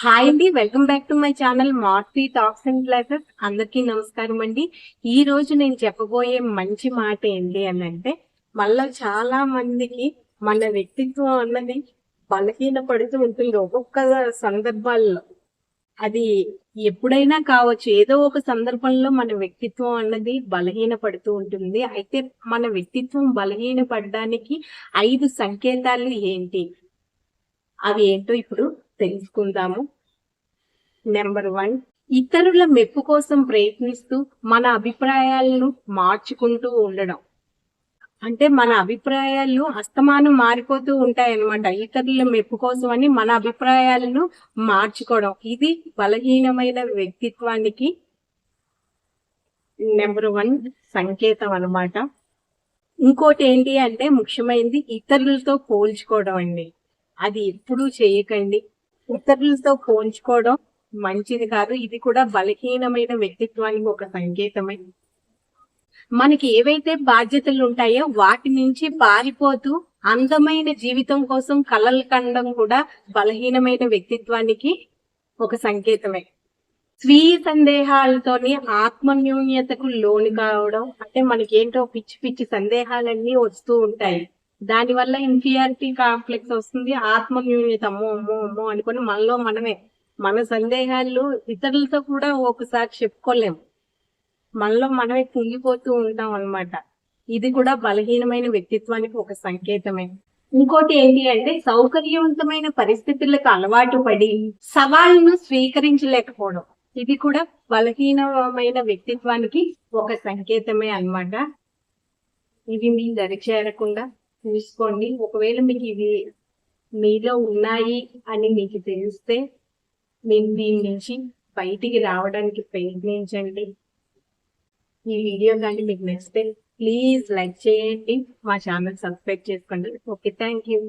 Hi అండి, welcome back to my channel Marthi talks and classes. అందరికీ నమస్కారం అండి. ఈ రోజు నేను చెప్పబోయే మంచి మాట ఏంటి అని అంటే, మళ్ళా చాలా మందికి మన వ్యక్తిత్వం అన్నది బలహీన పడుతూ ఉంటుంది ఒక్కొక్క సందర్భాల్లో. అది ఎప్పుడైనా కావచ్చు, ఏదో ఒక సందర్భంలో మన వ్యక్తిత్వం అన్నది బలహీన పడుతూ ఉంటుంది. అయితే మన వ్యక్తిత్వం బలహీన పడడానికి 5 సంకేతాలు ఏంటి, అవి ఏంటో ఇప్పుడు తెలుసుకుందాము. నెంబర్ 1, ఇతరుల మెప్పు కోసం ప్రయత్నిస్తూ మన అభిప్రాయాలను మార్చుకుంటూ ఉండడం. అంటే మన అభిప్రాయాలు అస్తమానం మారిపోతూ ఉంటాయి అన్నమాట. ఇతరుల మెప్పు కోసం అని మన అభిప్రాయాలను మార్చుకోవడం, ఇది బలహీనమైన వ్యక్తిత్వానికి నెంబర్ 1 సంకేతం అన్నమాట. ఇంకోటి ఏంటి అంటే, ముఖ్యమైనది ఇతరులతో పోల్చుకోవడం అండి. అది ఎప్పుడూ చేయకండి. ఇతరులతో పోల్చుకోవడం మంచిది కాదు. ఇది కూడా బలహీనమైన వ్యక్తిత్వానికి ఒక సంకేతమే. మనకి ఏవైతే బాధ్యతలు ఉంటాయో వాటి నుంచి పారిపోతూ అందమైన జీవితం కోసం కలలు కనడం కూడా బలహీనమైన వ్యక్తిత్వానికి ఒక సంకేతమే. స్వీయ సందేహాలతోని ఆత్మన్యూన్యతకు లోను కావడం, అంటే మనకేంటో పిచ్చి పిచ్చి సందేహాలన్నీ వస్తూ ఉంటాయి. దానివల్ల ఇన్ఫీరియారిటీ కాంప్లెక్స్ వస్తుంది. ఆత్మన్యూన్యత, అమ్మో అమ్మో అమ్మో అనుకుని మనలో మనమే మన సందేహాలు ఇతరులతో కూడా ఒకసారి చెప్పుకోలేము. మనలో మనమే కుంగిపోతూ ఉంటాం అన్నమాట. ఇది కూడా బలహీనమైన వ్యక్తిత్వానికి ఒక సంకేతమే. ఇంకోటి ఏంటి అంటే, సౌకర్యవంతమైన పరిస్థితులకు అలవాటు పడి సవాళ్ళను స్వీకరించలేకపోవడం. ఇది కూడా బలహీనమైన వ్యక్తిత్వానికి ఒక సంకేతమే అన్నమాట. ఇవి మీ దరి చేరకుండా చూసుకోండి. ఒకవేళ మీకు ఇవి మీలో ఉన్నాయి అని మీకు తెలిస్తే మీరు దీని నుంచి బయటికి రావడానికి ప్రయత్నించండి. ఈ వీడియో కానీ మీకు నచ్చితే ప్లీజ్ లైక్ చేయండి, మా ఛానల్ సబ్స్క్రైబ్ చేసుకోండి. Okay, thank you.